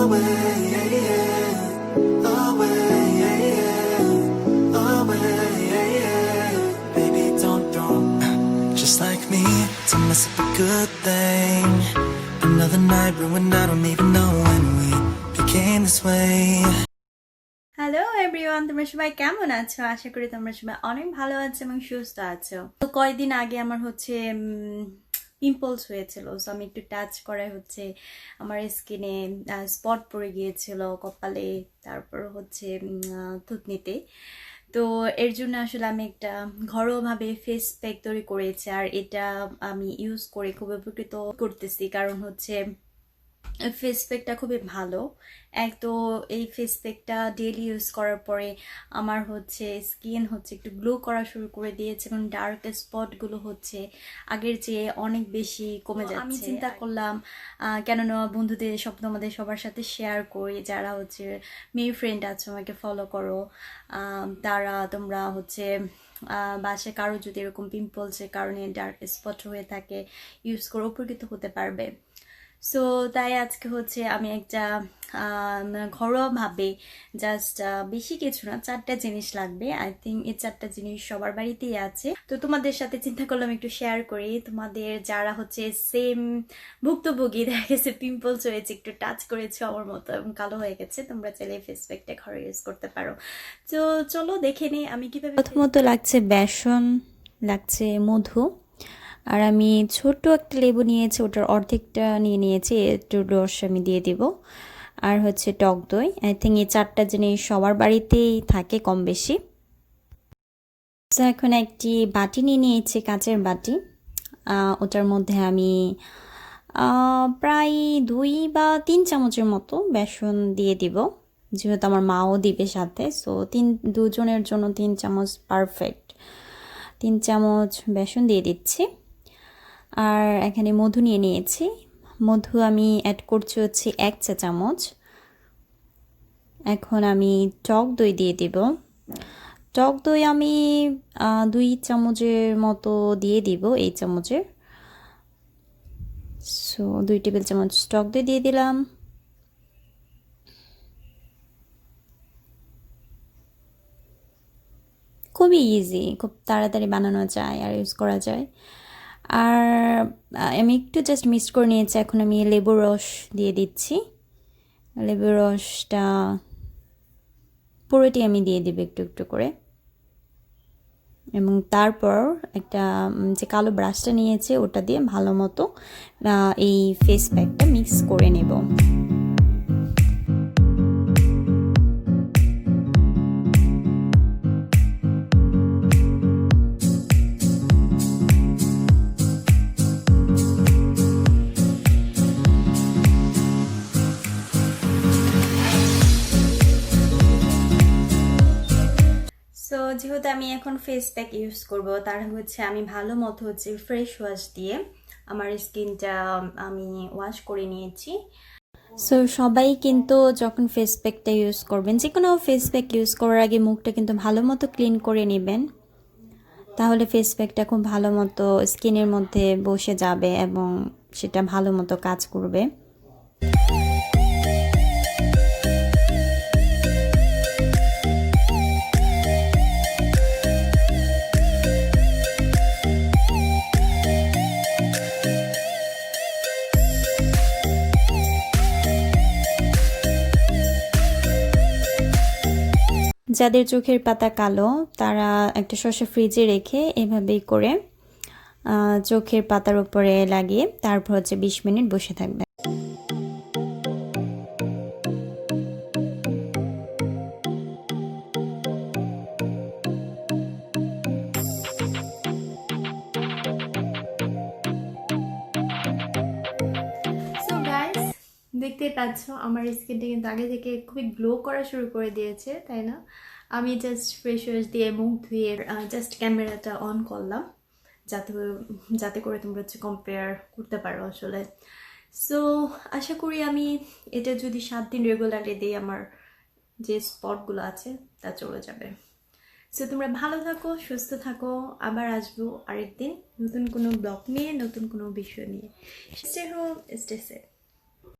Baby, don't just like me to mess up a good thing. Another night ruined, I don't even know when we became this way. Hello everyone, তোমরা সবাই কেমন আছো? আশা করি তোমরা সবাই অনেক ভালো আছো এবং সুস্থ আছো। তো কয়েকদিন আগে আমার হচ্ছে পিম্পলস হয়েছিল, সো আমি একটু টাচ করায় হচ্ছে আমার স্কিনে স্পট পড়ে গিয়েছিল কপালে, তারপর হচ্ছে থুতনিতে। তো এর জন্য আসলে আমি একটা ঘরোয়াভাবে ফেস প্যাক তৈরি করেছি, আর এটা আমি ইউজ করে খুব উপকৃত করতেছি। কারণ হচ্ছে ফেস প্যাকটা খুবই ভালো। এক তো এই ফেস প্যাকটা ডেইলি ইউজ করার পরে আমার হচ্ছে স্কিন হচ্ছে একটু গ্লো করা শুরু করে দিয়েছে এবং ডার্ক স্পটগুলো হচ্ছে আগের চেয়ে অনেক বেশি কমে যাচ্ছে। আমি চিন্তা করলাম কেননা বন্ধুদের সব তোমাদের সবার সাথে শেয়ার করি, যারা হচ্ছে মেয়ে ফ্রেন্ড আছো আমাকে ফলো করো, তারা তোমরা হচ্ছে বাসায় কারো যদি এরকম পিম্পলসের কারণে ডার্ক স্পট হয়ে থাকে ইউজ করে উপকৃত হতে পারবে। সো তাই আজকে হচ্ছে আমি একটা ঘরোয়াভাবে জাস্ট বেশি কিছু না, 4টা জিনিস লাগবে। আই থিঙ্ক এই 4টা জিনিস সবার বাড়িতেই আছে। তো তোমাদের সাথে চিন্তা করলাম একটু শেয়ার করি, তোমাদের যারা হচ্ছে সেম ভুক্তভোগী, দেখা গেছে পিম্পলস হয়েছে, একটু টাচ করেছে আমার মতো এবং কালো হয়ে গেছে, তোমরা চাইলে ফেস প্যাকটা ঘরে ইউজ করতে পারো। তো চলো দেখে নিই আমি কিভাবে। প্রথমত লাগছে বেসন, লাগছে মধু, আর আমি ছোট্ট একটা লেবু নিয়েছি, ওটার অর্ধেকটা নিয়ে নিয়েছি, একটু রস আমি দিয়ে দিব। আর হচ্ছে টক দই। আই থিঙ্ক এই 4টা জিনিস সবার বাড়িতেই থাকে কম বেশি। তো এখন একটি বাটি নিয়ে নিয়েছি, কাচের বাটি। ওটার মধ্যে আমি প্রায় 2 বা 3 চামচের মতো বেসন দিয়ে দিব, যেহেতু আমার মাও দিবে সাথে। সো দুজনের জন্য 3 চামচ পারফেক্ট। 3 চামচ বেসন দিয়ে দিচ্ছি। আর এখানে মধু নিয়ে নিয়েছি, মধু আমি অ্যাড করছি হচ্ছে 1 চা চামচ। এখন আমি টক দই দিয়ে দিব। টক দই আমি 2 চামচের মতো দিয়ে দিব, এই চামচের। সো 2 টেবিল চামচ টক দই দিয়ে দিলাম। খুবই ইজি, খুব তাড়াতাড়ি বানানো যায় আর ইউজ করা যায়। আর আমি একটু জাস্ট মিক্স করে নিয়েছি। এখন আমি লেবুর রস দিয়ে দিচ্ছি। লেবুর রসটা পুরোটি আমি দিয়ে দিব একটু একটু করে, এবং তারপর একটা যে কালো ব্রাশটা নিয়েছে ওটা দিয়ে ভালো মতো এই ফেস প্যাকটা মিক্স করে নেব। সো যেহেতু আমি এখন ফেস প্যাক ইউজ করব, তার হচ্ছে আমি ভালো মতো হচ্ছে ফ্রেশ ওয়াশ দিয়ে আমার স্কিনটা আমি ওয়াশ করে নিয়েছি। সো সবাই কিন্তু যখন ফেস প্যাকটা ইউজ করবেন, যে কোনো ফেস প্যাক ইউজ করার আগে মুখটা কিন্তু ভালো মতো ক্লিন করে নেবেন, তাহলে ফেস প্যাকটা খুব ভালো মতো স্কিনের মধ্যে বসে যাবে এবং সেটা ভালো মতো কাজ করবে। যাদের চোখের পাতা কালো, তারা একটা শসা ফ্রিজে রেখে এভাবেই করে চোখের পাতার উপরে লাগিয়ে তারপর হচ্ছে 20 মিনিট বসে থাকবে। সো গাইস, দেখতেই পাচ্ছ আমার স্কিনটা কিন্তু আগে থেকে খুবই গ্লো করা শুরু করে দিয়েছে, তাই না? আমি জাস্ট ফ্রেশ ওয়াশ দিয়ে মুখ ধুয়ে জাস্ট ক্যামেরাটা অন করলাম, যাতে করে তোমরা হচ্ছে কম্পেয়ার করতে পারো আসলে। সো আশা করি আমি এটা যদি 7 দিন রেগুলারলি দিই, আমার যে স্পটগুলো আছে তা চলে যাবে। সো তোমরা ভালো থাকো, সুস্থ থাকো, আবার আসবো আরেকদিন নতুন কোনো ব্লগ নিয়ে, নতুন কোনো বিষয় নিয়ে। Stay home, stay safe.